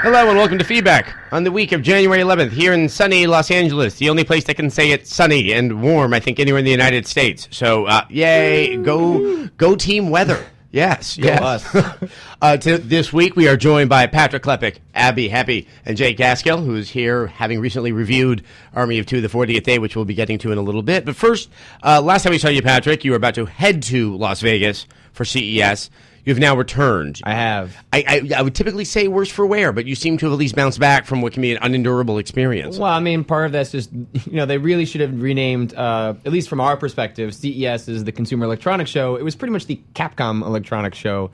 Hello and welcome to Feedback on the week of January 11th here in sunny Los Angeles, the only place that can say it's sunny and warm, I think, anywhere in the United States. So, yay, go team weather. Yes, Go yes. us. This week we are joined by Patrick Klepek, Abby Happy, and Jake Gaskill, who is here having recently reviewed Army of Two, the 40th Day, which we'll be getting to in a little bit. But first, last time we saw you, Patrick, you were about to head to Las Vegas for CES. You've now returned. I have. I would typically say worse for wear, but you seem to have at least bounced back from what can be an unendurable experience. Well, I mean, part of that's just, they really should have renamed, at least from our perspective, CES is the Consumer Electronics Show. It was pretty much the Capcom Electronics Show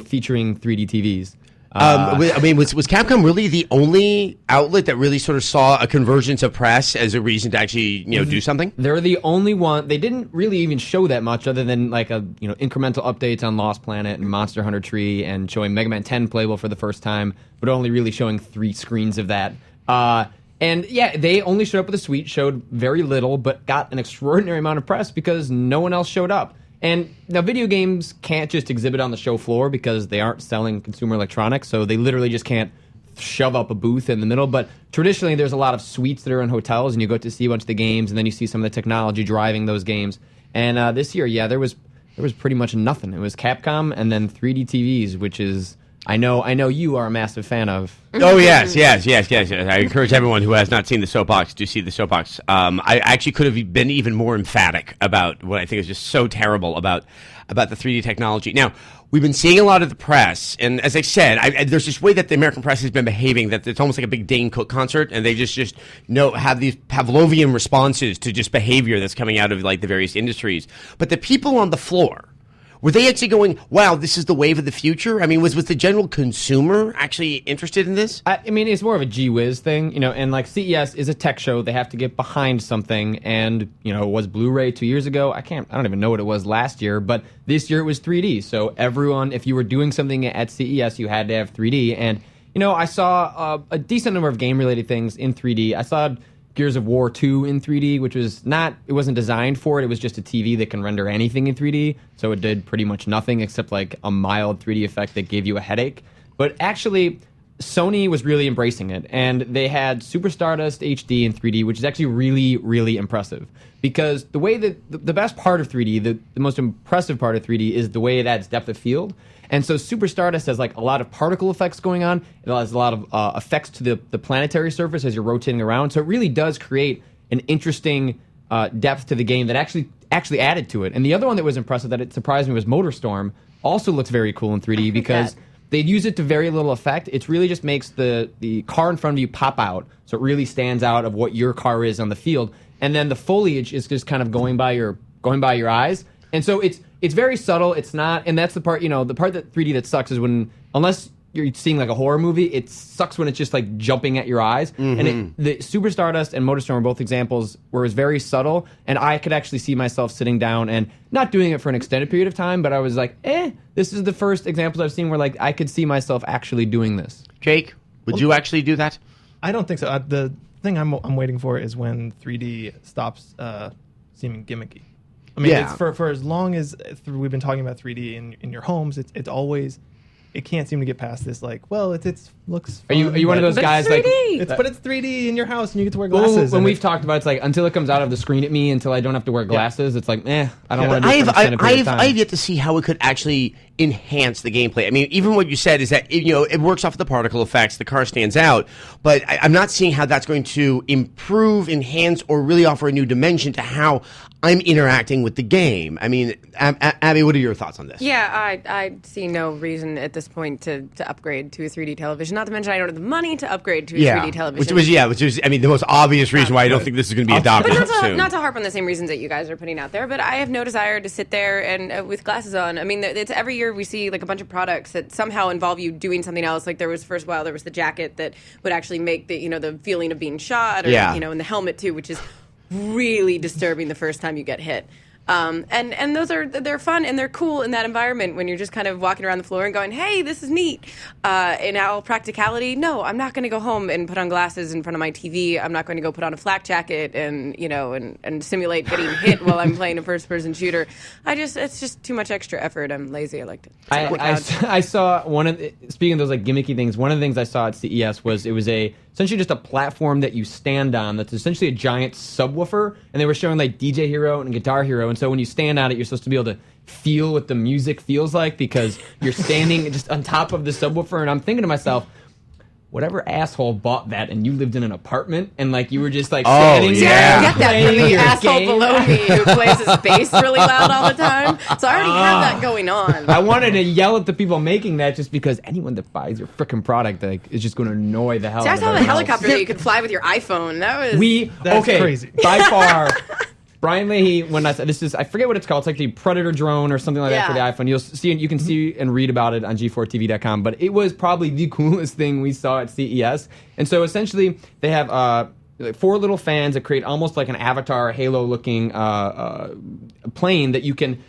featuring 3D TVs. I mean, was Capcom really the only outlet that really sort of saw a convergence of press as a reason to actually, do something? They're the only one. They didn't really even show that much, other than like incremental updates on Lost Planet and Monster Hunter Tree, and showing Mega Man 10 playable for the first time, but only really showing 3 screens of that. And yeah, they only showed up with a suite, showed very little, but got an extraordinary amount of press because no one else showed up. And now video games can't just exhibit on the show floor because they aren't selling consumer electronics, so they literally just can't shove up a booth in the middle. But traditionally, there's a lot of suites that are in hotels, and you go to see a bunch of the games, and then you see some of the technology driving those games. And this year, yeah, there was pretty much nothing. It was Capcom and then 3D TVs, which is I know you are a massive fan of. Oh, yes. I encourage everyone who has not seen the Soapbox to see the Soapbox. I actually could have been even more emphatic about what I think is just so terrible about the 3D technology. Now, we've been seeing a lot of the press, and as I said, there's this way that the American press has been behaving that it's almost like a big Dane Cook concert, and they just have these Pavlovian responses to just behavior that's coming out of like the various industries. But the people on the floor, were they actually going, wow, this is the wave of the future? I mean, was the general consumer actually interested in this? I mean, it's more of a gee whiz thing, and like CES is a tech show. They have to get behind something. And, was Blu-ray 2 years ago? I don't even know what it was last year, but this year it was 3D. So everyone, if you were doing something at CES, you had to have 3D. And, I saw a decent number of game-related things in 3D. I saw Gears of War 2 in 3D, which was it wasn't designed for it. It was just a TV that can render anything in 3D. So it did pretty much nothing except like a mild 3D effect that gave you a headache. But actually, Sony was really embracing it. And they had Super Stardust HD in 3D, which is actually really, really impressive. Because the way that the best part of 3D, the most impressive part of 3D is the way it adds depth of field. And so Super Stardust has like a lot of particle effects going on. It has a lot of effects to the planetary surface as you're rotating around. So it really does create an interesting depth to the game that actually added to it. And the other one that was impressive that it surprised me was MotorStorm. Also looks very cool in 3D because they use it to very little effect. It really just makes the car in front of you pop out. So it really stands out of what your car is on the field. And then the foliage is just kind of going by your eyes. And so it's very subtle. It's not, and that's the part, the part that 3D that sucks is when, unless you're seeing like a horror movie, it sucks when it's just like jumping at your eyes. Mm-hmm. And the Super Stardust and MotorStorm are both examples where it was very subtle, and I could actually see myself sitting down and not doing it for an extended period of time, but I was like, this is the first examples I've seen where like I could see myself actually doing this. Jake, would you actually do that? I don't think so. The thing I'm waiting for is when 3D stops seeming gimmicky. I mean, it's for as long as we've been talking about 3D in your homes, it's always, it can't seem to get past this. Like, well, it looks fun. Are you one of those guys like but it's 3D in your house and you get to wear glasses. When we've talked about it, it's like until it comes out of the screen at me, until I don't have to wear glasses, it's like, I don't want to. I have yet to see how it could actually enhance the gameplay. I mean, even what you said is that it works off of the particle effects. The car stands out, but I'm not seeing how that's going to improve, enhance, or really offer a new dimension to how I'm interacting with the game. I mean, Abby, what are your thoughts on this? Yeah, I see no reason at this point to upgrade to a 3D television. Not to mention, I don't have the money to upgrade to a 3D television. Which was, I mean, the most obvious reason why I don't think this is going to be adopted soon. Not to harp on the same reasons that you guys are putting out there, but I have no desire to sit there and with glasses on. I mean, it's every year we see like a bunch of products that somehow involve you doing something else. Like there was the jacket that would actually make the feeling of being shot, or and the helmet too, which is really disturbing the first time you get hit. And they're fun and they're cool in that environment when you're just kind of walking around the floor and going, hey, this is neat. In all practicality, no, I'm not going to go home and put on glasses in front of my TV. I'm not going to go put on a flak jacket and simulate getting hit while I'm playing a first-person shooter. It's just too much extra effort. I'm lazy. I liked it. I saw speaking of those like gimmicky things, one of the things I saw at CES was it was essentially just a platform that you stand on that's essentially a giant subwoofer, and they were showing like DJ Hero and Guitar Hero, and so when you stand on it, you're supposed to be able to feel what the music feels like because you're standing just on top of the subwoofer, and I'm thinking to myself, whatever asshole bought that and you lived in an apartment and like you were just like standing yeah. I get that from the asshole below me who plays his bass really loud all the time. So I already have that going on. I wanted to yell at the people making that just because anyone that buys your freaking product is just going to annoy the hell See, out I of saw the everyone helicopter else. that you could fly with your iPhone. That was That's crazy. By far, Brian Leahy, when I said I forget what it's called. It's like the Predator drone or something like that for the iPhone. You can see and read about it on G4TV.com. But it was probably the coolest thing we saw at CES. And so essentially, they have 4 little fans that create almost like an Avatar Halo-looking plane that you can.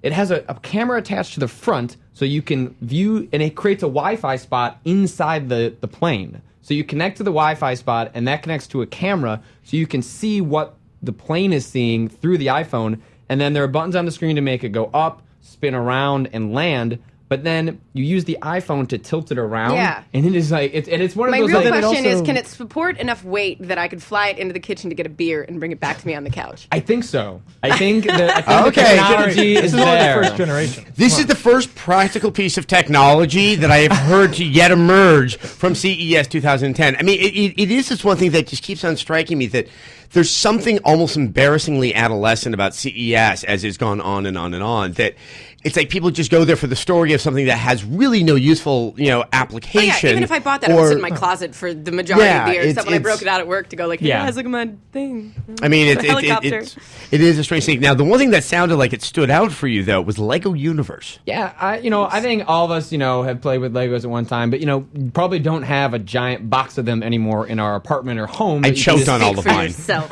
It has a camera attached to the front, so you can view, and it creates a Wi-Fi spot inside the plane. So you connect to the Wi-Fi spot, and that connects to a camera, so you can see what the plane is seeing through the iPhone, and then there are buttons on the screen to make it go up, spin around, and land. But then you use the iPhone to tilt it around, and it is like it's one of My those. real like, question is, can it support enough weight that I could fly it into the kitchen to get a beer and bring it back to me on the couch? I think so. I think the Okay. technology This is is only the there. first generation. This is the first practical piece of technology that I have heard to yet emerge from CES 2010. I mean, it is this one thing that just keeps on striking me that there's something almost embarrassingly adolescent about CES as it's gone on and on and on, that it's like people just go there for the story of something that has really no useful, application. Oh, yeah, even if I bought that, I would sit in my closet for the majority of the year, except when I broke it out at work to go like, hey guys, look at my thing. I mean, Helicopter. it is a strange thing. Now, the one thing that sounded like it stood out for you, though, was Lego Universe. Yeah, I think all of us, have played with Legos at one time, but, probably don't have a giant box of them anymore in our apartment or home. I choked on all of For mine. yourself.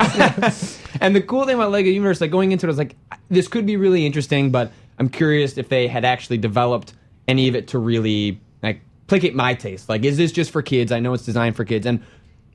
And the cool thing about Lego Universe, like going into it, I was like, this could be really interesting, but I'm curious if they had actually developed any of it to really like placate my taste. Like, is this just for kids? I know it's designed for kids, and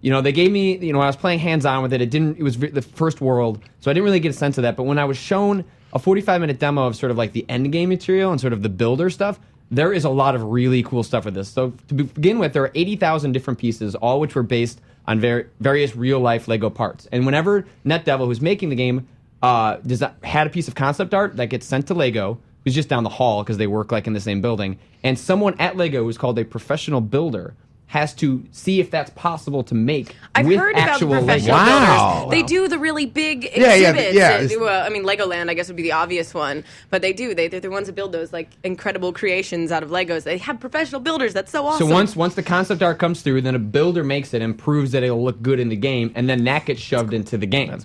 they gave me, I was playing hands-on with it. It was the first world, so I didn't really get a sense of that. But when I was shown a 45-minute demo of sort of like the end game material and sort of the builder stuff, there is a lot of really cool stuff with this. So to begin with, there are 80,000 different pieces, all which were based on various real-life Lego parts. And whenever NetDevil, who's making the game, had a piece of concept art that gets sent to Lego, who's just down the hall because they work like in the same building, and someone at Lego who's called a professional builder has to see if that's possible to make I've with heard about the actual professional Lego. Wow. builders. They do the really big Yeah, exhibits. yeah. Legoland, I guess, would be the obvious one. But they do. They're the ones that build those like incredible creations out of Legos. They have professional builders. That's so awesome. So once the concept art comes through, then a builder makes it and proves that it'll look good in the game, and then that gets shoved into the game.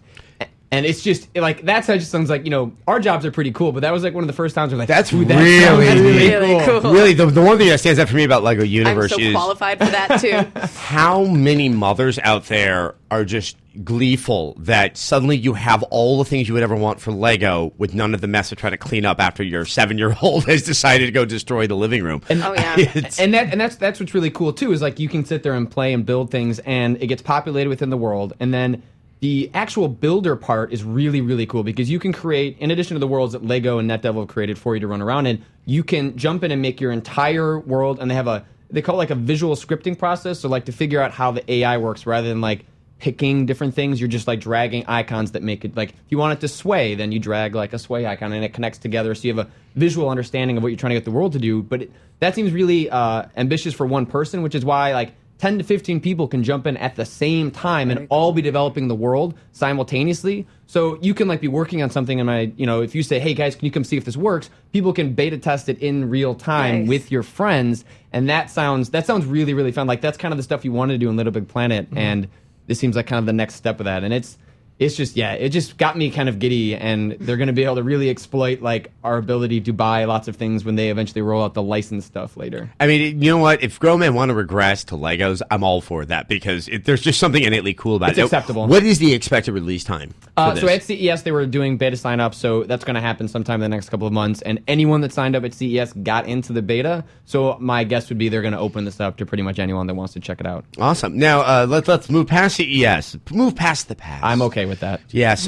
And it's just like that's how it just sounds like our jobs are pretty cool, but that was like one of the first times we're like, That's "Ooh, really, really cool. Really, the one thing that stands out for me about Lego I'm Universe so is qualified for that too. how many mothers out there are just gleeful that suddenly you have all the things you would ever want for Lego with none of the mess of trying to clean up after your 7-year-old has decided to go destroy the living room. Oh yeah. And that's what's really cool too, is like you can sit there and play and build things, and it gets populated within the world, and then the actual builder part is really, really cool because you can create, in addition to the worlds that Lego and NetDevil have created for you to run around in, you can jump in and make your entire world, and they call it like a visual scripting process, so like to figure out how the AI works rather than like picking different things, you're just like dragging icons that make it, like if you want it to sway, then you drag like a sway icon and it connects together so you have a visual understanding of what you're trying to get the world to do, but that seems really ambitious for one person, which is why like 10 to 15 people can jump in at the same time and all be developing the world simultaneously. So you can like be working on something and if you say, hey guys, can you come see if this works? People can beta test it in real time with your friends. And that sounds really, really fun. Like that's kind of the stuff you want to do in Little Big Planet. And this seems like kind of the next step of that. And it's it's just, it just got me kind of giddy, and they're going to be able to really exploit like our ability to buy lots of things when they eventually roll out the licensed stuff later. I mean, you know what? If grown men want to regress to Legos, I'm all for that because there's just something innately cool about It's it. acceptable. What is the expected release time? For So this? at CES, they were doing beta sign-up, so that's going to happen sometime in the next couple of months. And anyone that signed up at CES got into the beta. So my guess would be they're going to open this up to pretty much anyone that wants to check it out. Awesome. Now let's move past CES. Move past the past. I'm okay with that. Yes.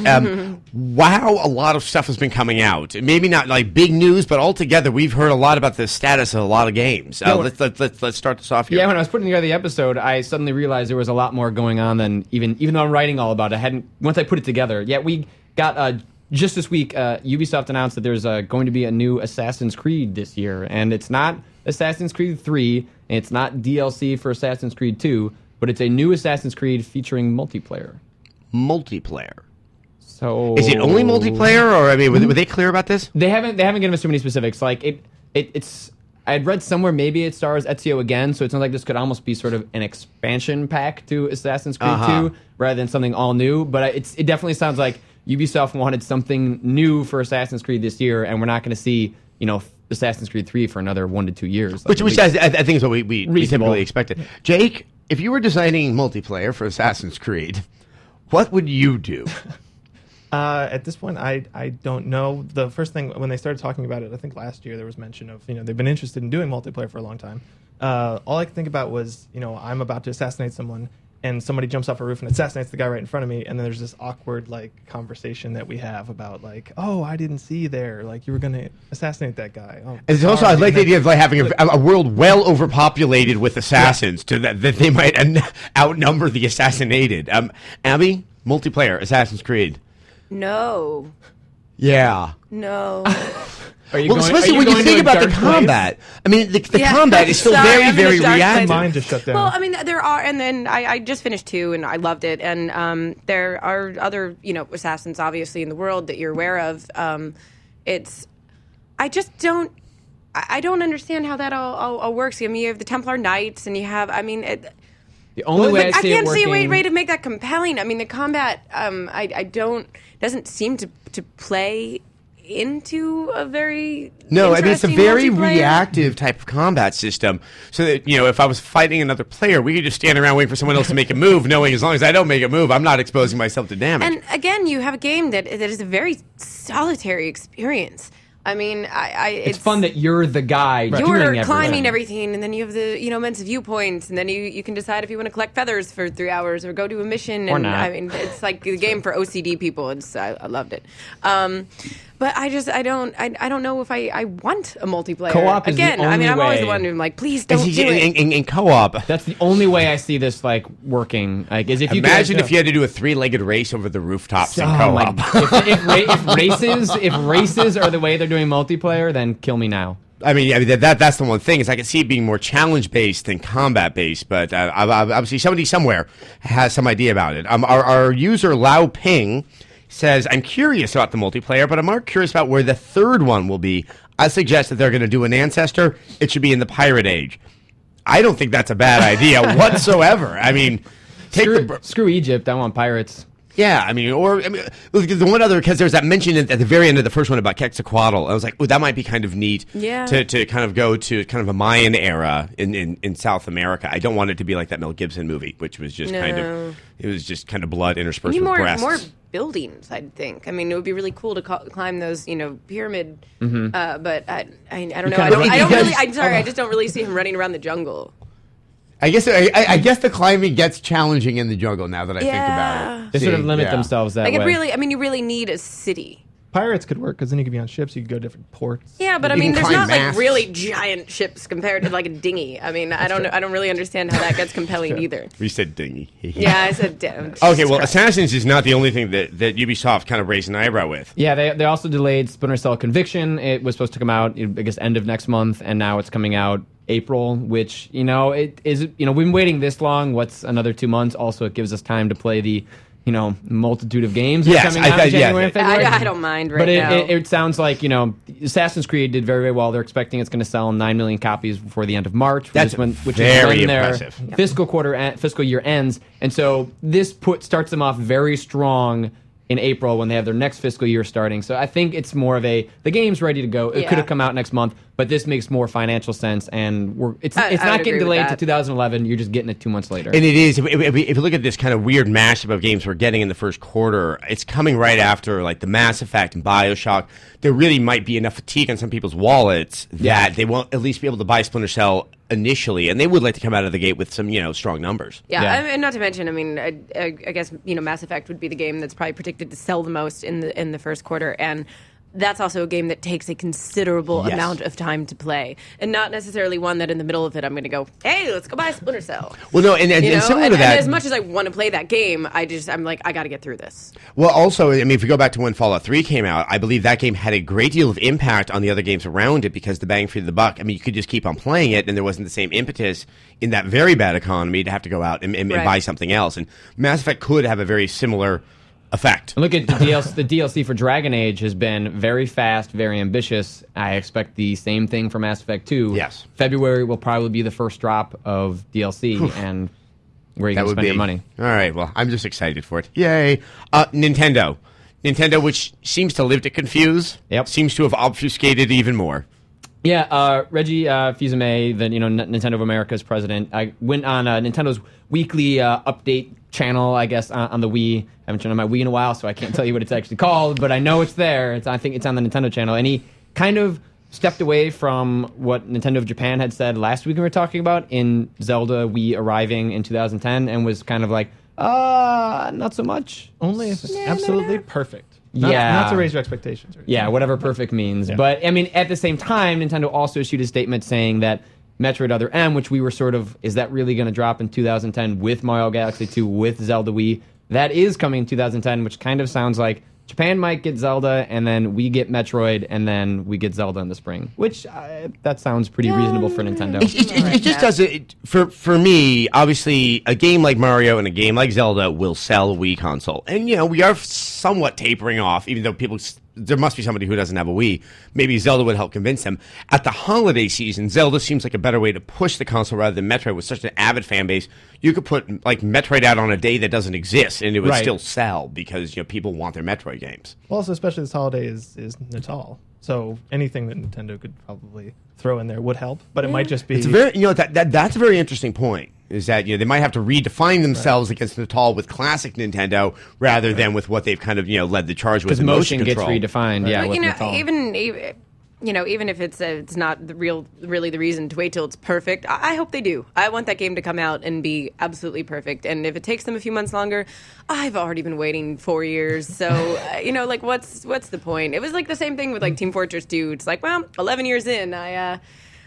Wow, a lot of stuff has been coming out. Maybe not like big news, but altogether, we've heard a lot about the status of a lot of games. Let's start this off here. Yeah, when I was putting together the episode, I suddenly realized there was a lot more going on than even though I'm writing all about it. I hadn't once I put it together. Yeah, we got just this week. Ubisoft announced that there's going to be a new Assassin's Creed this year, and it's not Assassin's Creed 3, and it's not DLC for Assassin's Creed 2, but it's a new Assassin's Creed featuring multiplayer. Multiplayer. So Is it only multiplayer, or I mean, were they clear about this? They haven't given us too many specifics. Like it's. I had read somewhere maybe it stars Ezio again, so it sounds like this could almost be sort of an expansion pack to Assassin's Creed 2 rather than something all new. But it definitely sounds like Ubisoft wanted something new for Assassin's Creed this year, and we're not going to see Assassin's Creed 3 for another 1 to 2 years. Which I think is what we Reasonable. typically expected. Jake, if you were designing multiplayer for Assassin's Creed, what would you do? At this point, I don't know. The first thing, when they started talking about it, I think last year there was mention of, they've been interested in doing multiplayer for a long time. All I could think about was, I'm about to assassinate someone, and somebody jumps off a roof and assassinates the guy right in front of me, and then there's this awkward, conversation that we have about, oh, I didn't see you there. You were going to assassinate that guy. Oh, It's also, I like the idea of having a world well overpopulated with assassins to that they might outnumber the assassinated. Abby, multiplayer, Assassin's Creed. No. Yeah. No. Especially when you think about the combat. I mean, the combat is still Sorry, I'm very, in a very dark reactive. place. Mine just shut down. Well, I mean, there are, and then I just finished 2, and I loved it. And there are other, assassins, obviously, in the world that you're aware of. I just don't. I don't understand how that all works. I mean, you have the Templar Knights, and you have. I mean, the only way I see can't it see a working, way to make that compelling. I mean, the combat, doesn't seem to play into a very No, I mean, it's a interesting very multiplayer. reactive type of combat system. So that, if I was fighting another player, we could just stand around waiting for someone else to make a move, knowing as long as I don't make a move, I'm not exposing myself to damage. And again, you have a game that is a very solitary experience. I mean, it's fun that you're the guy doing you're everything. climbing everything, and then you have the immense viewpoints, and then you can decide if you want to collect feathers for 3 hours or go to a mission. Or And not. I mean, it's like the game for OCD people. I loved it. But I don't know if I want a multiplayer. Co-op is the again. I mean, only I'm always the way. one who's like, please don't do it. in co-op, That's the only way I see this working. Is if you imagine if you had to do a 3-legged race over the rooftops in co-op. if races are the way they're doing multiplayer, then kill me now. I mean, that's the one thing is I can see it being more challenge based than combat based, but obviously somebody somewhere has some idea about it. Our user Lao Ping says, I'm curious about the multiplayer, but I'm more curious about where the third one will be. I suggest that they're going to do an Ancestor. It should be in the Pirate Age. I don't think that's a bad idea whatsoever. I mean, Screw Egypt. I want pirates. Yeah, look, the one other, because there's that mention at the very end of the first one about Quetzalcoatl. I was like, oh, that might be kind of neat to kind of go to kind of a Mayan era in South America. I don't want it to be like that Mel Gibson movie, which was just kind of blood interspersed with breasts. More buildings, I'd think. I mean, it would be really cool to climb those, pyramid. But I don't know. I just don't really see him running around the jungle. I guess the climbing gets challenging in the jungle now that I think about it. They sort of limit themselves that way. You really need a city. Pirates could work because then you could be on ships. You could go to different ports. Yeah, but You can there's climb not masts. really giant ships compared to like a dinghy. I mean, I don't really understand how that gets compelling either. We said dinghy. Yeah, I said damn. Okay, well, Assassins is not the only thing that Ubisoft kind of raised an eyebrow with. Yeah, they also delayed Splinter Cell Conviction. It was supposed to come out, I guess, end of next month, and now it's coming out April, which, it is, we've been waiting this long. What's another 2 months? Also, it gives us time to play the, multitude of games that are coming out in January and February. I don't mind now. But it sounds like, Assassin's Creed did very, very well. They're expecting it's going to sell 9 million copies before the end of March, That's which very is when impressive. their fiscal year ends. And so this starts them off very strong in April when they have their next fiscal year starting. So I think it's more of the game's ready to go. It Yeah. could have come out next month, but this makes more financial sense, and it's I not would agree getting with delayed to that. 2011. You're just getting it 2 months later. And it is. If you look at this kind of weird mashup of games we're getting in the first quarter, it's coming right after like the Mass Effect and BioShock. There really might be enough fatigue on some people's wallets that they won't at least be able to buy Splinter Cell initially, and they would like to come out of the gate with some strong numbers. Yeah, Yeah. and not to mention, I mean, I guess Mass Effect would be the game that's probably predicted to sell the most in the first quarter, and that's also a game that takes a considerable Yes. amount of time to play, and not necessarily one that in the middle of it I'm going to go, hey, let's go buy Splinter Cell. Well, no, and similar to that, and as much as I want to play that game, I'm like, I got to get through this. well, also, I mean, if you go back to when Fallout 3 came out, I believe that game had a great deal of impact on the other games around it because the bang for the buck. I mean, you could just keep on playing it, and there wasn't the same impetus in that very bad economy to have to go out and Right. buy something else. And Mass Effect could have a very similar effect. And look at the DLC. The DLC for Dragon Age has been very fast, very ambitious. I expect the same thing for Mass Effect 2. Yes. February will probably be the first drop of DLC, and where you That can would spend be your money. All right. Well, I'm just excited for it. Yay! Nintendo, which seems to live to confuse, Yep. seems to have obfuscated even more. Yeah, Reggie Fils-Aimé, the Nintendo of America's president, I went on Nintendo's weekly update channel, I guess, on the Wii. I haven't turned on my Wii in a while, so I can't tell you what it's actually called, but I know it's there. I think it's on the Nintendo channel, and he kind of stepped away from what Nintendo of Japan had said last week we were talking about in Zelda Wii arriving in 2010, and was kind of like, not so much. Only if it's absolutely perfect. Not, Yeah. not to raise your expectations. Or anything. Yeah, whatever perfect means. But, I mean, at the same time, Nintendo also issued a statement saying that Metroid Other M, which we were sort of, is that really going to drop in 2010 with Mario Galaxy 2, with Zelda Wii? That is coming in 2010, which kind of sounds like Japan might get Zelda, and then we get Metroid, and then we get Zelda in the spring. Which, that sounds pretty reasonable for Nintendo. It just does it for me. Obviously, a game like Mario and a game like Zelda will sell a Wii console, and we are somewhat tapering off. Even though there must be somebody who doesn't have a Wii. Maybe Zelda would help convince them. At the holiday season, Zelda seems like a better way to push the console rather than Metroid. With such an avid fan base, you could put like Metroid out on a day that doesn't exist, and it would Right. still sell because people want their Metroid games. Well, also, especially this holiday is Natal. So anything that Nintendo could probably throw in there would help. But it might just be. It's a very that's a very interesting point. Is that they might have to redefine themselves against Natal with classic Nintendo rather than with what they've kind of led the charge with Because in motion gets control. redefined, yeah, But, with Natal. even if it's not really the reason to wait till it's perfect, I hope they do. I want that game to come out and be absolutely perfect. And if it takes them a few months longer, I've already been waiting 4 years. So what's the point? It was like the same thing with like Team Fortress 2. It's like, well, 11 years in,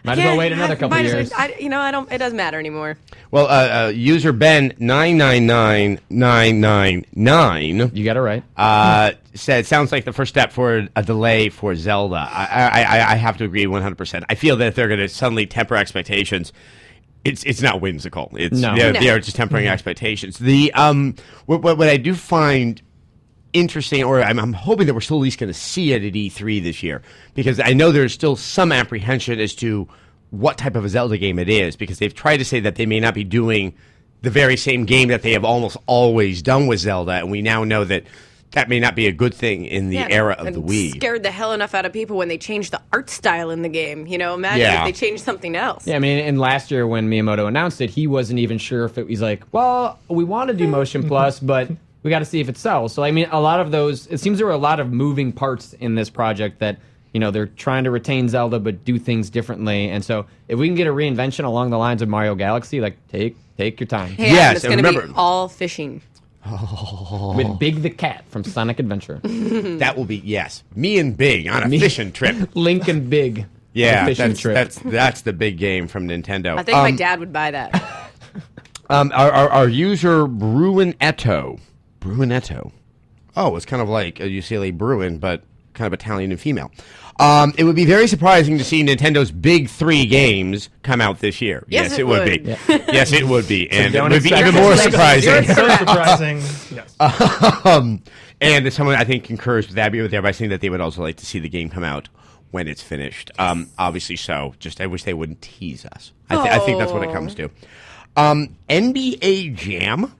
Might as well wait another couple might as well- years. I don't. It doesn't matter anymore. Well, user Ben 999999 You got it right. said sounds like the first step for a delay for Zelda. I have to agree 100%. I feel that if they're going to suddenly temper expectations, it's not whimsical. It's No. they are just tempering expectations. The what I do find interesting, or I'm hoping that we're still at least going to see it at E3 this year, because I know there's still some apprehension as to what type of a Zelda game it is, because they've tried to say that they may not be doing the very same game that they have almost always done with Zelda, and we now know that that may not be a good thing in the era of and the Wii. Scared the hell enough out of people when they changed the art style in the game. Imagine Yeah. if they changed something else. Yeah, I mean, and last year when Miyamoto announced it, he wasn't even sure if he's like, well, we want to do Motion Plus, but we got to see if it sells. So, I mean, a lot of those, it seems there were a lot of moving parts in this project that, they're trying to retain Zelda but do things differently. And so, if we can get a reinvention along the lines of Mario Galaxy, like, take your time. Yeah, Yes, and it's and going to remember- be all fishing. With Big the Cat from Sonic Adventure. That will be, yes, me and Big on a fishing trip. Link and Big. Yeah, on a fishing that's, trip. that's the big game from Nintendo. I think my dad would buy that. Our user Bruinetto. Oh, it's kind of like a UCLA Bruin, but kind of Italian and female. It would be very surprising to see Nintendo's big 3 games come out this year. Yes, it would would. be. Yes, it would be, and it don't would be expect even it. more You're surprising. so surprising. Yes. And someone I think concurs with Abby there by saying that they would also like to see the game come out when it's finished. Obviously, so just I wish they wouldn't tease us. I think that's what it comes to. NBA Jam.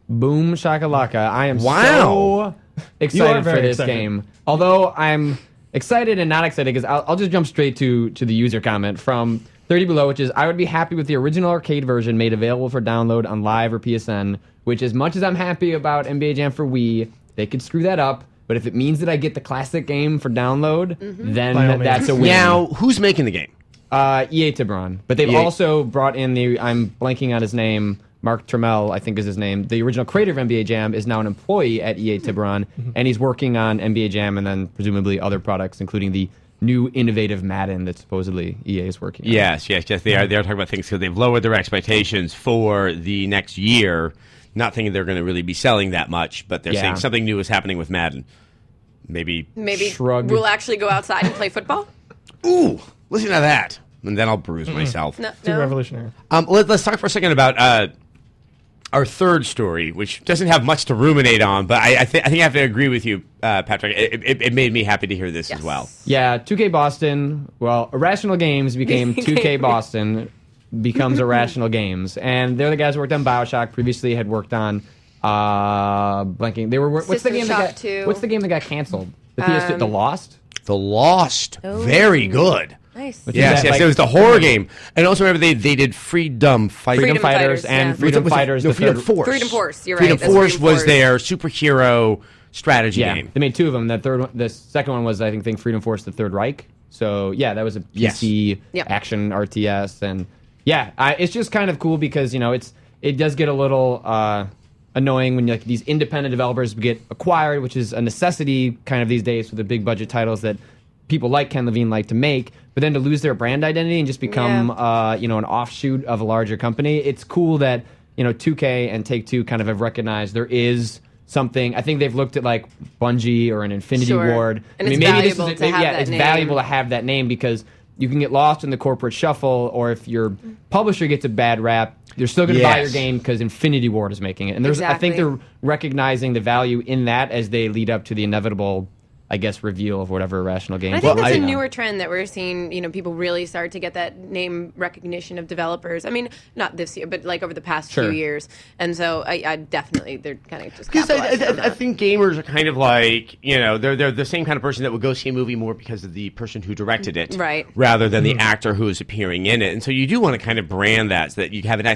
Boom shakalaka. I am Wow. excited for very this excited. game. Although I'm excited and not excited because I'll just jump straight to the user comment from 30 Below, which is, I would be happy with the original arcade version made available for download on Live or PSN, which as much as I'm happy about NBA Jam for Wii, they could screw that up. But if it means that I get the classic game for download, then By all means. that's a win. Now, who's making the game? EA Tiburon. But they've EA. also brought in I'm blanking on his name, Mark Trammell, I think is his name. The original creator of NBA Jam is now an employee at EA Tiburon, and he's working on NBA Jam and then presumably other products, including the new innovative Madden that supposedly EA is working on. Yes. They are talking about things because they've lowered their expectations for the next year, not thinking they're going to really be selling that much, but they're Yeah. saying something new is happening with Madden. Maybe. Shrug. we'll actually go outside and play football. Ooh, listen to that. And then I'll bruise myself. No, Too no. revolutionary. Let's talk for a second about our third story, which doesn't have much to ruminate on, but I think I have to agree with you, Patrick. It made me happy to hear this as well. Yeah, 2K Boston. Well, Irrational Games became 2K Boston, becomes Irrational Games, and they're the guys who worked on BioShock. Previously, had worked on blanking. They were what's the System game Shock that got 2. what's the game that got canceled? The PS2, The Lost. The Lost, very good. Nice. Which Yes, is that, yes, like- it was the horror game, and also remember they did Freedom Fighter. Freedom Freedom Fighters Fighters, and yeah. Freedom Fighters. No, the Freedom third- Force. Freedom Force, you're Freedom right, that's Force Freedom was Force. their superhero strategy Yeah, game. they made two of them. The second one was I think Freedom Force: The Third Reich. So yeah, that was a Yes. PC Yep. action RTS, and yeah, it's just kind of cool because it does get a little annoying when like these independent developers get acquired, which is a necessity kind of these days for the big budget titles that people like Ken Levine like to make. But then to lose their brand identity and just become an offshoot of a larger company, it's cool that 2K and Take-Two kind of have recognized there is something. I think they've looked at like Bungie or an Infinity Sure. Ward. And I mean, it's maybe this is valuable to have that it's name. valuable to have that name because you can get lost in the corporate shuffle, or if your publisher gets a bad rap, you're still going to buy your Yes. game because Infinity Ward is making it. And I think Exactly. they're recognizing the value in that as they lead up to the inevitable, I guess, reveal of whatever Irrational Games. I think Well, that's a I- newer trend that we're seeing. People really start to get that name recognition of developers. I mean, not this year, but like over the past Sure. few years. And so, I definitely they're kind of just Because capitalizing on I that. think gamers are kind of like, they're the same kind of person that would go see a movie more because of the person who directed it, Right. rather than the actor who is appearing in it. And so you do want to kind of brand that so that you have an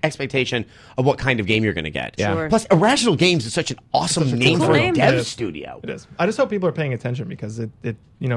expectation of what kind of game you're going to get. Yeah. Sure. Plus, Irrational Games is such an awesome name cool for a name. dev It is. studio. It is. I just hope people are paying attention because it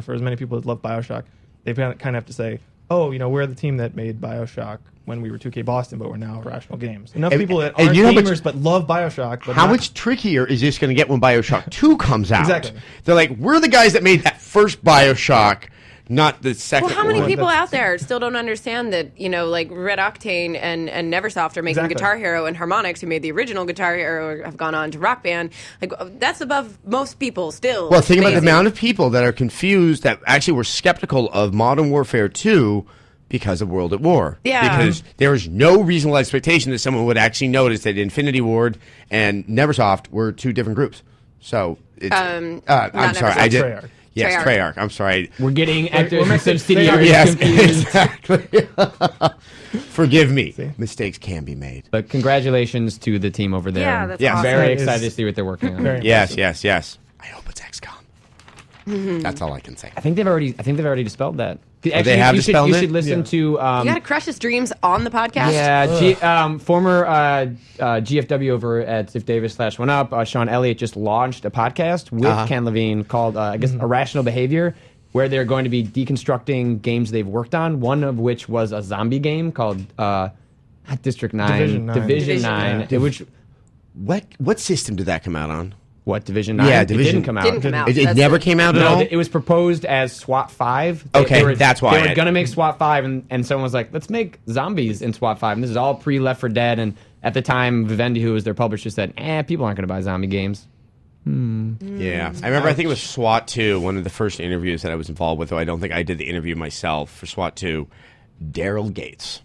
for as many people that love BioShock, they kind of have to say, oh, we're the team that made BioShock when we were 2K Boston, but we're now Irrational Games. Enough And- people that and aren't you know how much- gamers but love BioShock. But How not- much trickier is this going to get when Bioshock 2 comes out? Exactly. They're like, we're the guys that made that first Bioshock, not the second Well, how many one. people That's- out there still don't understand that, like Red Octane and Neversoft are making Exactly. Guitar Hero, and Harmonix, who made the original Guitar Hero, have gone on to Rock Band. Like, that's above most people still. Well, think about the Amazing. amount of people that are confused that actually were skeptical of Modern Warfare 2 because of World at War. Yeah. Because there was no reasonable expectation that someone would actually notice that Infinity Ward and Neversoft were two different groups. So, it's, I'm not sorry. Neversoft. I did. Treyarch. Yes, Treyarch. Treyarch. I'm sorry. We're getting we're Activision mixing- subsidiaries Yes, confused. exactly. Forgive me. Mistakes can be made. But congratulations to the team over there. Yeah, that's Yes. awesome. Very That excited is to see what they're working on. Very Yes, impressive. yes. I hope it's XCOM. That's all I can say. I think they've already dispelled that. Actually, they have you dispelled should, it? You should listen Yeah. to. You got to crush his dreams on the podcast? Yeah, former GFW over at Ziff Davis /1UP, Sean Elliott just launched a podcast with Ken Levine called, I guess, Irrational Behavior, where they're going to be deconstructing games they've worked on, one of which was a zombie game called not District 9. Division 9. Division 9. Yeah. Which, What system did that come out on? what, Division 9? Yeah, It Division- didn't come out. Didn't come out. It That's never it. came out at No, all? it was proposed as SWAT 5. Okay, that's why They were I- going to make SWAT 5, and someone was like, let's make zombies in SWAT 5. And this is all pre-Left 4 Dead, and at the time, Vivendi, who was their publisher, said, people aren't going to buy zombie games. Yeah, I remember. I think it was SWAT 2, one of the first interviews that I was involved with. Though I don't think I did the interview myself for SWAT 2. Daryl Gates.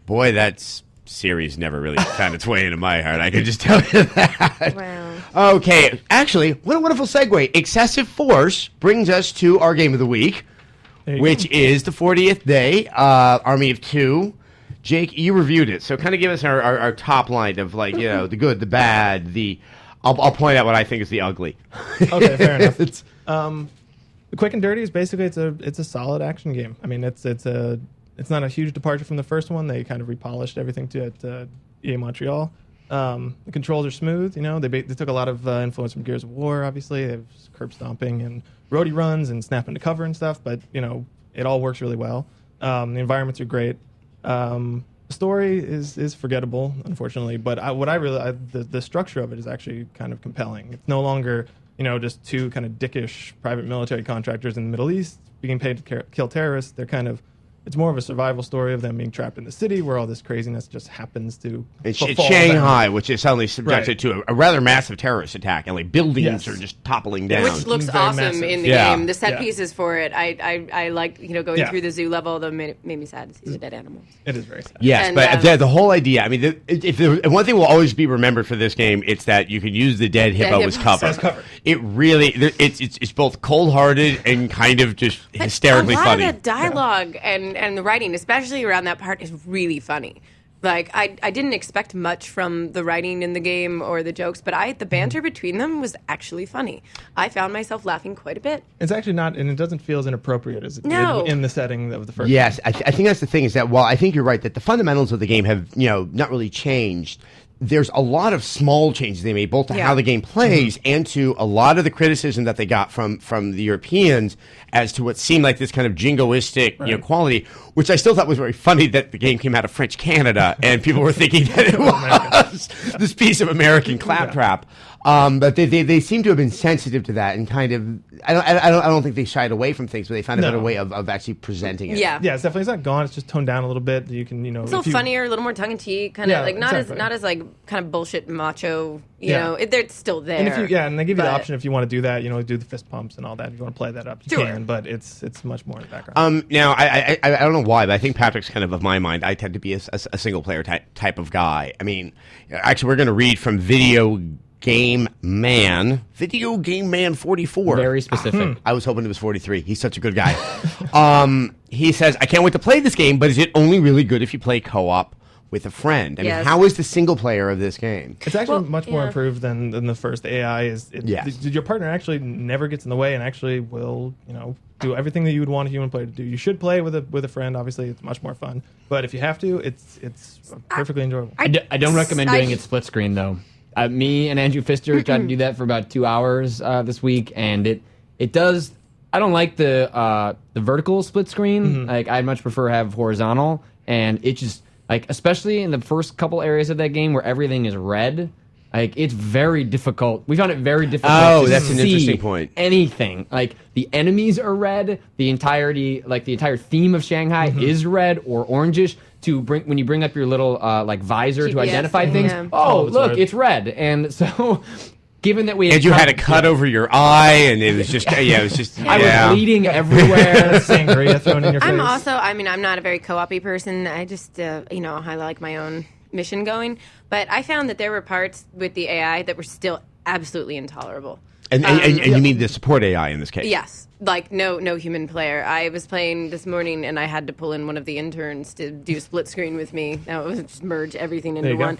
Boy, that series never really found its way into my heart. I can just tell you that. Wow. Okay, actually, what a wonderful segue. Excessive Force brings us to our game of the week, There you which is the 40th day, Army of Two. Jake, you reviewed it, so kind of give us our top line of like the good, the bad, the I'll point out what I think is the ugly. Okay, fair enough. It's The Quick and Dirty is basically it's a solid action game. I mean, it's not a huge departure from the first one. They kind of repolished everything at EA Montreal. The controls are smooth. You know, they took a lot of influence from Gears of War. Obviously, they have curb stomping and roadie runs and snapping to cover and stuff. But you know, it all works really well. The environments are great. The story is forgettable, unfortunately. But the structure of it is actually kind of compelling. It's no longer, you know, just two kind of dickish private military contractors in the Middle East being paid to kill terrorists. It's more of a survival story of them being trapped in the city where all this craziness just happens to It's befall Shanghai, them. which is suddenly subjected to a rather massive terrorist attack, and like buildings Yes. are just toppling down. Which looks Very awesome massive. in the Yeah. game. The set Yeah. pieces for it, I like, you know, going Yeah. through the zoo level, though made me sad to see the dead animals. It is very sad. Yes, And, but the whole idea. I mean, one thing will always be remembered for this game, it's that you can use the dead hippo as hippos. cover. As cover. It really, it's both cold-hearted and kind of just hysterically a lot funny. of the dialogue and the writing, especially around that part, is really funny. Like, I didn't expect much from the writing in the game or the jokes, but the banter between them was actually funny. I found myself laughing quite a bit. It's actually not, and it doesn't feel as inappropriate as it No. did in the setting of the first. Yes, I think that's the thing is that while I think you're right that the fundamentals of the game have not really changed. There's a lot of small changes they made, both to Yeah. how the game plays and to a lot of the criticism that they got from the Europeans as to what seemed like this kind of jingoistic quality, which I still thought was very funny that the game came out of French Canada and people were thinking that it was this piece of American claptrap. But they seem to have been sensitive to that and kind of I don't think they shied away from things, but they found a No. better way of actually presenting it. Yeah. Yeah, it's definitely, it's not gone. It's just toned down a little bit. You can, you know, It's a little funnier, a little more tongue in cheek, kind of Yeah, like not exactly. as like kind of bullshit macho. You Yeah. know, they're still there. And and they give you the but- option if you want to do that, you know, do the fist pumps and all that. If you want to play that up, you Sure. can. But it's much more in the background. Now, I don't know why, but I think Patrick's kind of my mind. I tend to be a single player type of guy. I mean, actually, we're going to read from Video Game Man 44. Very specific. I was hoping it was 43. He's such a good guy. He says, I can't wait to play this game, but is it only really good if you play co-op with a friend? I mean, Yes. how is the single player of this game? It's actually Well, much more yeah. improved than the first. The AI Yes. your partner actually never gets in the way and actually will, you know, do everything that you would want a human player to do. You should play with a friend. Obviously, it's much more fun. But if you have to, it's perfectly enjoyable. I don't recommend doing it split screen though. Me and Andrew Pfister tried to do that for about 2 hours this week, and it does. I don't like the vertical split screen. Like I'd much prefer have horizontal, and it just like especially in the first couple areas of that game where everything is red. Like it's very difficult. We found it very difficult. Oh, to that's an see interesting point. Anything like the enemies are red. The entire theme of Shanghai is red or orangish. When you bring up your little like visor to GPS identify thing, things. yeah. Oh, it's look, red. it's red. And so, given that we And you had a cut over your eye, and it was just, it was just, I was bleeding everywhere. Sangria thrown in your face. I'm not a very co-op-y person. I just, I like my own mission going. But I found that there were parts with the AI that were still absolutely intolerable. And you mean the support AI in this case? Yes, like no human player. I was playing this morning and I had to pull in one of the interns to do split screen with me. Now it was just merge everything into you go. one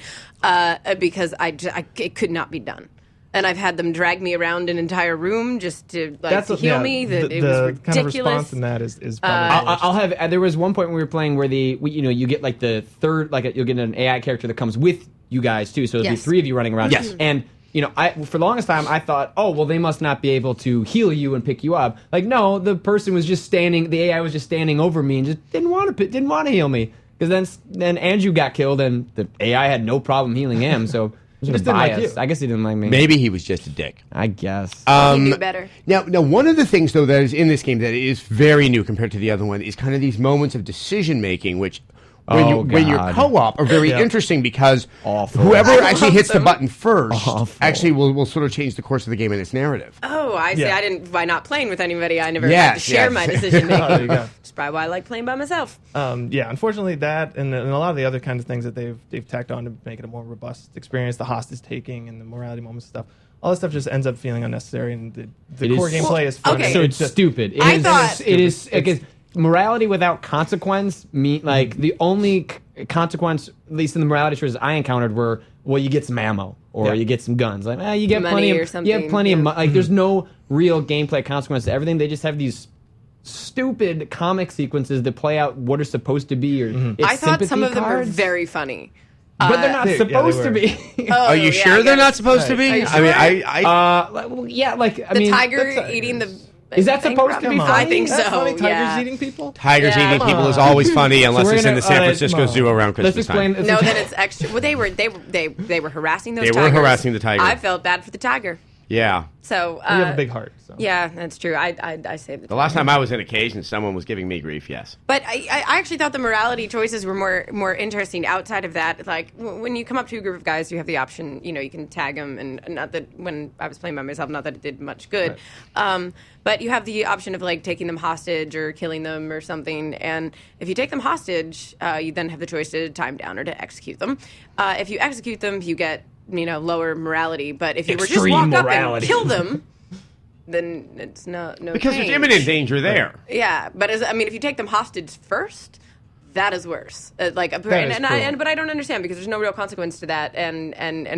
because it could not be done. And I've had them drag me around an entire room just to heal me. That it was the ridiculous. kind of response in that is probably. I'll have. There was one point when we were playing where you get like the third, you'll get an AI character that comes with you guys too. So there'll be Yes. 3 of you running around. Yes. And for the longest time I thought, oh well, they must not be able to heal you and pick you up. Like no, the person was just standing. The AI was just standing over me and just didn't want to heal me. Because then Andrew got killed and the AI had no problem healing him. So. just didn't like biased. you. I guess he didn't like me. Maybe he was just a dick. I guess. He knew better. Now, one of the things though that is in this game that is very new compared to the other one is kind of these moments of decision making, which when you're God. co-op are very Yeah. interesting because Awful. whoever I actually love hits the them. button first Awful. actually will sort of change the course of the game and its narrative. Oh, I see. Yeah. I didn't. By not playing with anybody, I never Yes, had to share yes. my decision making. There you go. That's probably why I like playing by myself. Yeah, unfortunately, that and a lot of the other kinds of things that they've tacked on to make it a more robust experience, the hostage taking and the morality moments and stuff, all this stuff just ends up feeling unnecessary. And the It core is- gameplay is fun. okay. So It's it's just- stupid. I thought- It is. Morality without consequence like the only consequence, at least in the morality choices I encountered, were you get some ammo. or Yeah. you get some guns. Like, you get Money plenty or of something, you have plenty of yeah. like. There's no real gameplay consequence to everything. They just have these stupid comic sequences that play out what are supposed to be. Or it's I thought some sympathy of them were cards, very funny. but they're not yeah, they supposed to were. be. Are you sure they're not supposed to be? Are you I mean, sure? I Yeah, like I The mean, tiger eating the. Is that thing supposed to be from- funny? I think That's so. funny. Tigers Yeah. eating people. Tigers Yeah. eating people is always funny unless we're it's in gonna- the San uh, Francisco come on. Zoo around Let's Christmas explain. time. No, then it's extra. Well, they were harassing those They tigers. were harassing the tiger. I felt bad for the tiger. Yeah. So You have a big heart. So. Yeah, that's true. I saved the The last time I was in a cage and someone was giving me grief, yes. But I actually thought the morality choices were more interesting outside of that. Like when you come up to a group of guys, you have the option. You can tag them, and not that when I was playing by myself, not that it did much good. But you have the option of like taking them hostage or killing them or something. And if you take them hostage, you then have the choice to time down or to execute them. If you execute them, you get lower morality. But if you were just Extreme walk morality. up and kill them, then it's no Because there's change. imminent danger there. Yeah, but if you take them hostage first, that is worse. is But I don't understand because there's no real consequence to that, and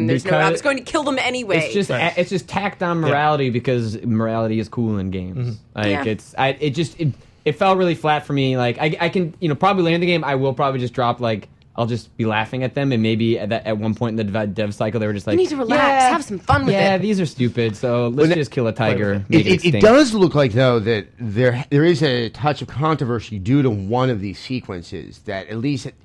there's no. I Because- was going to kill them anyway. It's just tacked on morality because morality is cool in games. Like Yeah. it felt really flat for me. Like I can probably land the game. I will probably just drop like. I'll just be laughing at them, and maybe at one point in the dev cycle, they were just like, need to relax, have some fun with yeah, it." these are stupid, so let's just kill a tiger. Make it It extinct. does look like, though, that there is a touch of controversy due to one of these sequences that at least it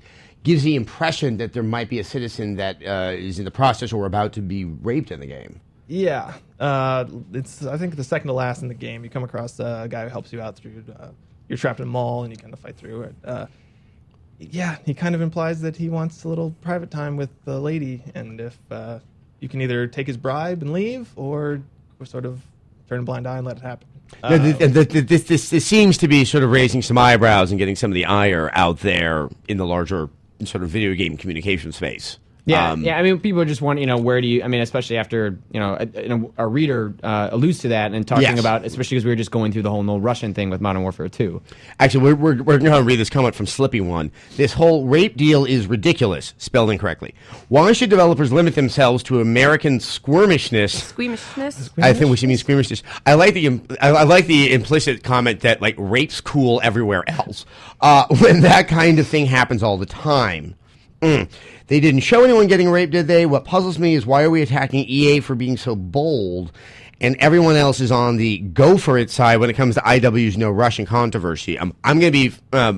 gives the impression that there might be a citizen that is in the process or about to be raped in the game. Yeah, it's I think the second to last in the game. You come across a guy who helps you out through. You're trapped in a mall and you kind of fight through it. Yeah, he kind of implies that he wants a little private time with the lady, and if you can either take his bribe and leave, or sort of turn a blind eye and let it happen. This seems to be sort of raising some eyebrows and getting some of the ire out there in the larger sort of video game communication space. Yeah, yeah. I mean, people just want, where do you? I mean, especially after a reader alludes to that and talking Yes. about, especially because we were just going through the whole no Russian thing with Modern Warfare 2. Actually, we're going to read this comment from Slippy One. This whole rape deal is ridiculous, spelled incorrectly. Why should developers limit themselves to American squirmishness? Squeamishness. I think we should mean squeamishness. I like the implicit comment that like rape's cool everywhere else. When that kind of thing happens all the time. They didn't show anyone getting raped, did they? What puzzles me is why are we attacking EA for being so bold, and everyone else is on the go for it side when it comes to IW's no Russian controversy. I'm going to be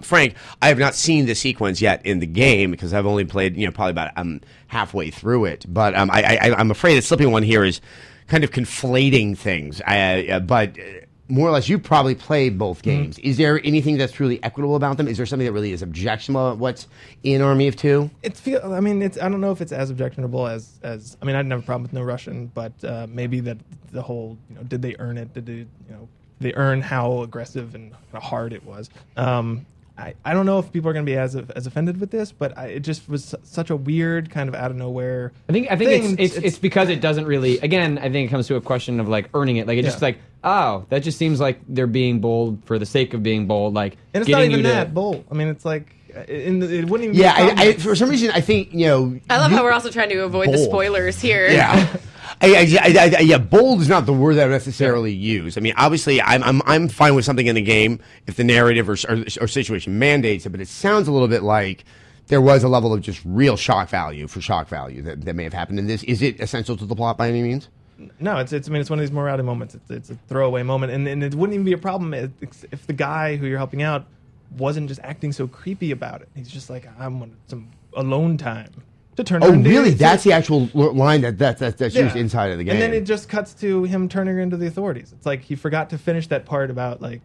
frank. I have not seen the sequence yet in the game because I've only played probably about halfway through it. But I'm afraid that Slipping One here is kind of conflating things. But more or less, you probably played both games. Is there anything that's truly equitable about them? Is there something that really is objectionable about what's in Army of Two? I don't know if it's as objectionable as I didn't have a problem with no Russian, but maybe that the whole did they earn it? Did they earn how aggressive and how hard it was? I don't know if people are going to be as offended with this, but it just was such a weird kind of out of nowhere. I think thing. it's because it doesn't really. Again, I think it comes to a question of like earning it. Like it's just like, oh, that just seems like they're being bold for the sake of being bold. Like, And it's not getting even you to- that bold. I mean, it's like it wouldn't even. Yeah, be a problem. for some reason, I think I love how we're also trying to avoid the Bold. spoilers here. Yeah. Yeah, bold is not the word that I necessarily use. I mean, obviously, I'm fine with something in the game if the narrative or situation mandates it, but it sounds a little bit like there was a level of just real shock value that may have happened in this. Is it essential to the plot by any means? No, it's one of these morality moments. It's a throwaway moment, and it wouldn't even be a problem if the guy who you're helping out wasn't just acting so creepy about it. He's just like, I want some alone time to turn. Oh, her into- really? That's the actual line that's used Yeah. inside of the game. And then it just cuts to him turning her into the authorities. It's like he forgot to finish that part about like,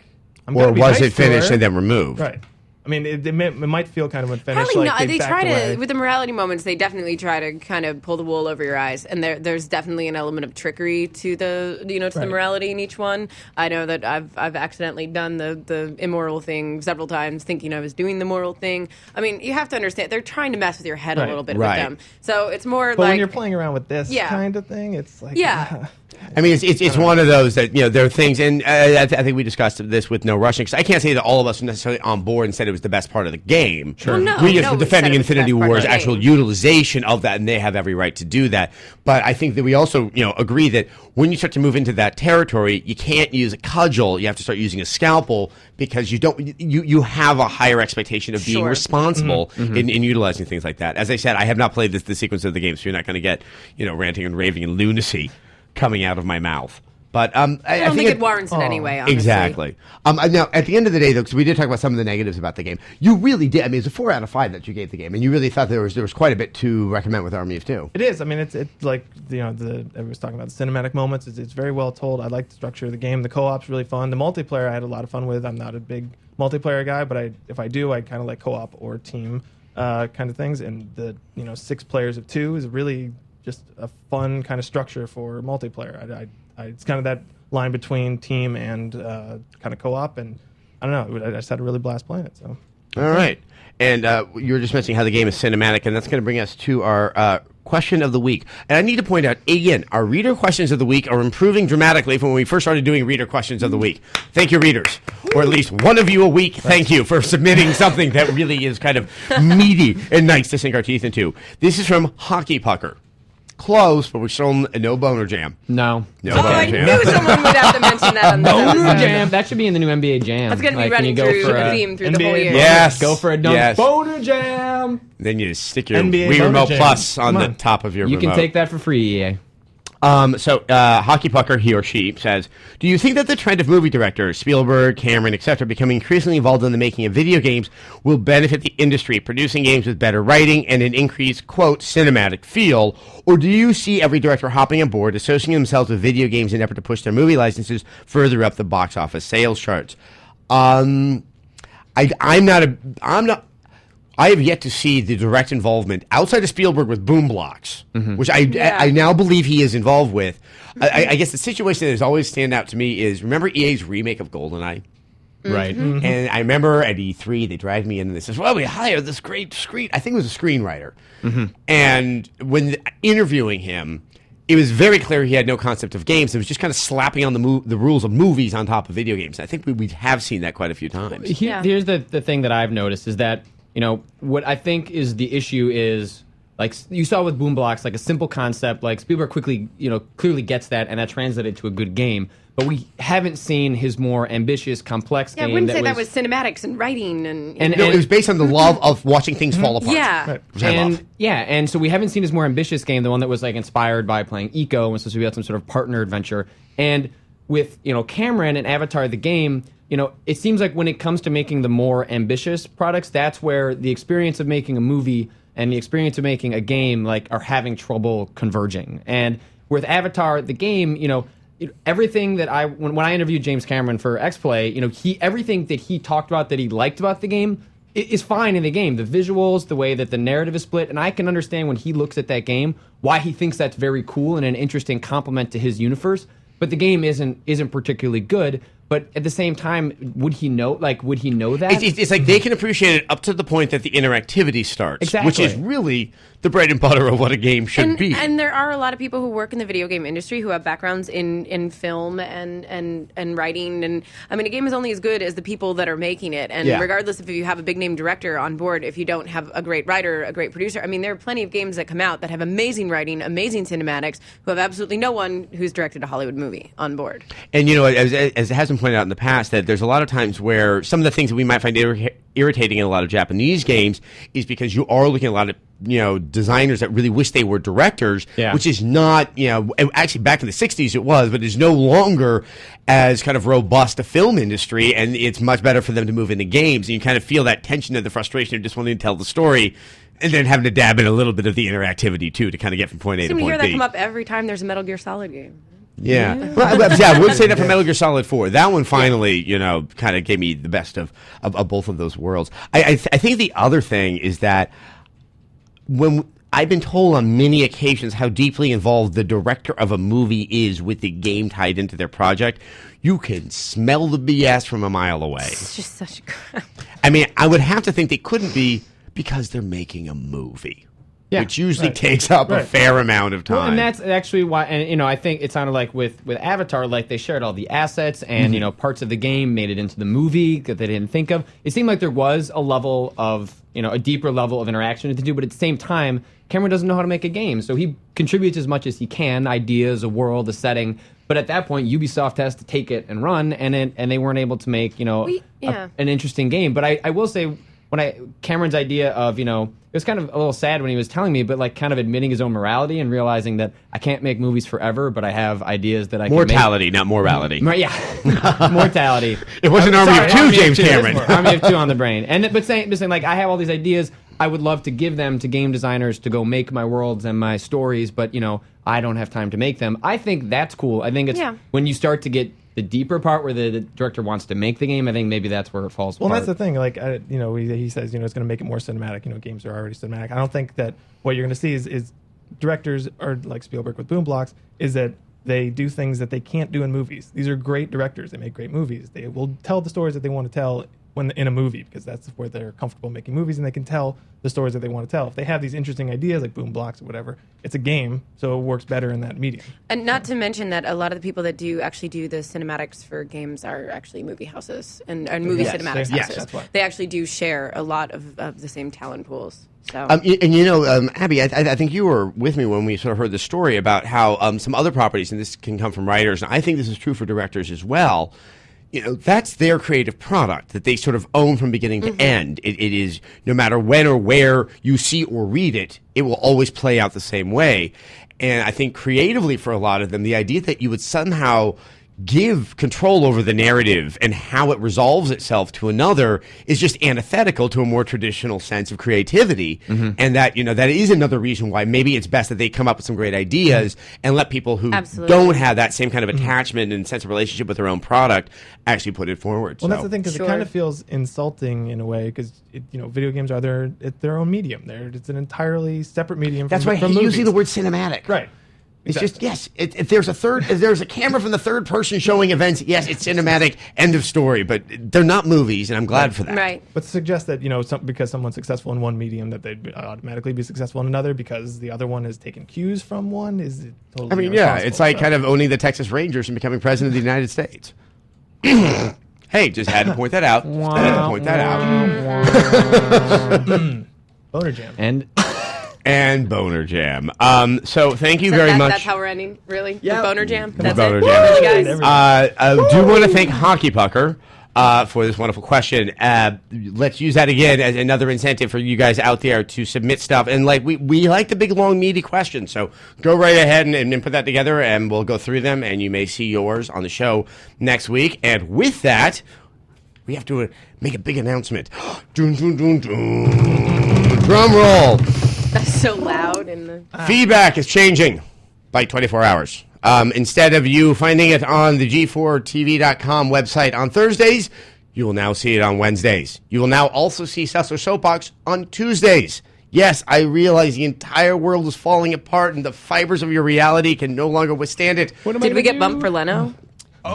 I'm or gonna be was nice it finished to her. and then removed? Right. I mean, it might feel kind of unfinished. Probably like not. They backed try away. to with the morality moments. They definitely try to kind of pull the wool over your eyes, and there's definitely an element of trickery to the the Right. morality in each one. I know that I've accidentally done the immoral thing several times, thinking I was doing the moral thing. I mean, you have to understand they're trying to mess with your head Right. a little bit Right. with them. So it's more But like when you're playing around with this Yeah. kind of thing, it's like Yeah. I mean, it's one of those that, there are things, and I think we discussed this with No Rushing, because I can't say that all of us were necessarily on board and said it was the best part of the game. Sure. Well, no, we just no, were we defending said it was the Infinity best part of War's the actual game. utilization of that, and they have every right to do that. But I think that we also, agree that when you start to move into that territory, you can't use a cudgel. You have to start using a scalpel, because you have a higher expectation of being Sure. responsible in utilizing things like that. As I said, I have not played the sequence of the game, so you're not going to get, ranting and raving and lunacy coming out of my mouth. But I don't think it warrants it anyway, honestly. Exactly. Now, at the end of the day, though, because we did talk about some of the negatives about the game, you really did. I mean, it's a 4 out of 5 that you gave the game, and you really thought there was quite a bit to recommend with Army of Two. It is. I mean, it's like everyone's talking about the cinematic moments. It's very well told. I like the structure of the game. The co-op's really fun. The multiplayer I had a lot of fun with. I'm not a big multiplayer guy, but if I do, I kind of like co-op or team kind of things. And the 6 players of 2 is really just a fun kind of structure for multiplayer. It's kind of that line between team and kind of co-op, and I don't know. I just had a really blast playing it. So, all right. And you were just mentioning how the game is cinematic, and that's going to bring us to our question of the week. And I need to point out, again, our reader questions of the week are improving dramatically from when we first started doing reader questions of the week. Thank you, readers. Or at least one of you a week. Thank you for submitting something that really is kind of meaty and nice to sink our teeth into. This is from Hockey Pucker. Close, but we're still no boner jam. No. No Oh, I boner jam. knew someone would have to mention that on this Boner episode. Jam. That should be in the new NBA Jam. That's going to be Like, running when you through go for a a theme through the whole NBA year. Yes. Go for a dunk. Yes. Boner Jam. Then you just stick your NBA Wii Boner Remote Jam. Plus on Come the on. top of your You remote. can take that for free, EA. So Hockey Pucker, he or she, says, do you think that the trend of movie directors, Spielberg, Cameron, etc., becoming increasingly involved in the making of video games will benefit the industry, producing games with better writing and an increased, quote, cinematic feel? Or do you see every director hopping on board, associating themselves with video games in an effort to push their movie licenses further up the box office sales charts? I have yet to see the direct involvement outside of Spielberg with Boom Blocks, which I now believe he is involved with. I guess the situation that has always stand out to me is, remember EA's remake of GoldenEye? Right. And I remember at E3, they dragged me in and they says, well, we hired this great I think it was a screenwriter. And when interviewing him, it was very clear he had no concept of games. It was just kind of slapping on the rules of movies on top of video games. I think we have seen that quite a few times. Yeah. Here's the thing that I've noticed is that, what I think is the issue is, like you saw with Boom Blocks, like a simple concept, like Spielberg quickly, clearly gets that, and that translated to a good game. But we haven't seen his more ambitious, complex Yeah, I game. wouldn't say that was cinematics and writing and And- No, it was based on the love of watching things fall apart. yeah. Right. Which I love. And so we haven't seen his more ambitious game, the one that was like inspired by playing Eco and was supposed to be about some sort of partner adventure. And with Cameron and Avatar the game, it seems like when it comes to making the more ambitious products, that's where the experience of making a movie and the experience of making a game like are having trouble converging. And with Avatar the game, everything that when I interviewed James Cameron for XPlay, everything that he talked about that he liked about the game is fine in the game. The visuals, the way that the narrative is split, and I can understand when he looks at that game why he thinks that's very cool and an interesting complement to his universe. But the game isn't particularly good. But at the same time, would he know that? It's like they can appreciate it up to the point that the interactivity starts, Exactly. which is really the bread and butter of what a game should be. And there are a lot of people who work in the video game industry who have backgrounds in film and writing. And I mean, a game is only as good as the people that are making it. And Yeah. regardless if you have a big name director on board, if you don't have a great writer, a great producer, I mean, there are plenty of games that come out that have amazing writing, amazing cinematics, who have absolutely no one who's directed a Hollywood movie on board. And as it has been pointed out in the past, that there's a lot of times where some of the things that we might find irritating in a lot of Japanese games is because you are looking at a lot of designers that really wish they were directors, Yeah. which is not actually back in the 60s it was, but is no longer as kind of robust a film industry, and it's much better for them to move into games, and you kind of feel that tension and the frustration of just wanting to tell the story. And then having to dab in a little bit of the interactivity too to kind of get from point A to You point hear B. that come up every time there's a Metal Gear Solid game. Yeah. Well, I would say that for Metal Gear Solid 4. That one finally, kind of gave me the best of both of those worlds. I think the other thing is that when I've been told on many occasions how deeply involved the director of a movie is with the game tied into their project, you can smell the BS from a mile away. It's just such a crap. I mean, I would have to think they couldn't be because they're making a movie. Yeah, which usually right. takes up a Right. fair amount of time. Well, and that's actually why, and I think it sounded like with Avatar, like they shared all the assets and parts of the game made it into the movie that they didn't think of. It seemed like there was a level of a deeper level of interaction to do, but at the same time, Cameron doesn't know how to make a game, so he contributes as much as he can, ideas, a world, a setting. But at that point, Ubisoft has to take it and run, and they weren't able to make an interesting game. But I will say, Cameron's idea of it was kind of a little sad when he was telling me, but like kind of admitting his own morality and realizing that I can't make movies forever, but I have ideas that I Mortality, not morality. can make. Yeah, mortality. It was an Army of Two, James Cameron. Army of Two on the brain, but saying like I have all these ideas. I would love to give them to game designers to go make my worlds and my stories, but I don't have time to make them. I think that's cool. I think it's when you start to get the deeper part where the director wants to make the game. I think maybe that's where it falls apart. Well, that's the thing. Like, he says, it's going to make it more cinematic. Games are already cinematic. I don't think that what you're going to see is directors, or like Spielberg with Boom Blocks, is that they do things that they can't do in movies. These are great directors. They make great movies. They will tell the stories that they want to tell when in a movie, because that's where they're comfortable making movies, and they can tell the stories that they want to tell. If they have these interesting ideas like Boom Blocks or whatever, it's a game, so it works better in that medium. And not to mention that a lot of the people that do actually do the cinematics for games are actually movie houses and movie cinematics yes, houses. that's why. They actually do share a lot of the same talent pools. So. Abby, I think you were with me when we sort of heard the story about how some other properties, and this can come from writers, and I think this is true for directors as well. That's their creative product that they sort of own from beginning to end. It is, no matter when or where you see or read it, it will always play out the same way. And I think creatively for a lot of them, the idea that you would somehow give control over the narrative and how it resolves itself to another is just antithetical to a more traditional sense of creativity. And that, that is another reason why maybe it's best that they come up with some great ideas and let people who don't have that same kind of attachment and sense of relationship with their own product actually put it forward. Well, that's the thing, because it kind of feels insulting in a way, because video games are their own medium. It's an entirely separate medium. That's from, why from you're movies. using the word cinematic. Right. It's just, yes, if there's a camera from the third person showing events, yes, it's cinematic, end of story, but they're not movies, and I'm glad for that. Right. But to suggest that, because someone's successful in one medium, that they'd automatically be successful in another because the other one has taken cues from one is totally It's like kind of owning the Texas Rangers and becoming president of the United States. Hey, just had to point that out. Boner Jam. And Boner Jam. So thank you very much. That's how we're ending, really? Yeah. With Boner Jam? With That's Boner it? Jam. Really, guys? I do want to thank Hockey Pucker for this wonderful question. Let's use that again as another incentive for you guys out there to submit stuff. And we like the big, long, meaty questions. So go right ahead and put that together, and we'll go through them, and you may see yours on the show next week. And with that, we have to make a big announcement. Dun, dun, dun, dun. Drum roll. That's so loud. And Feedback is changing by 24 hours. Instead of you finding it on the G4TV.com website on Thursdays, you will now see it on Wednesdays. You will now also see Sessler Soapbox on Tuesdays. Yes, I realize the entire world is falling apart and the fibers of your reality can no longer withstand it. did we get bumped for Leno?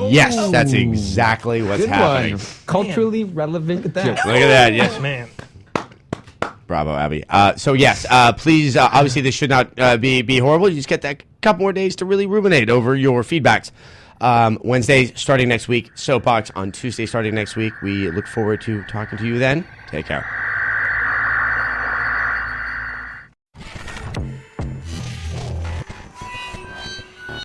Yes, that's exactly what's Good happening. one. Culturally relevant joke. Look at that. Yes. Man. Bravo, Abby. So yes, please. Obviously, this should not be horrible. You just get that couple more days to really ruminate over your feedbacks. Wednesdays starting next week. Soapbox on Tuesday starting next week. We look forward to talking to you then. Take care.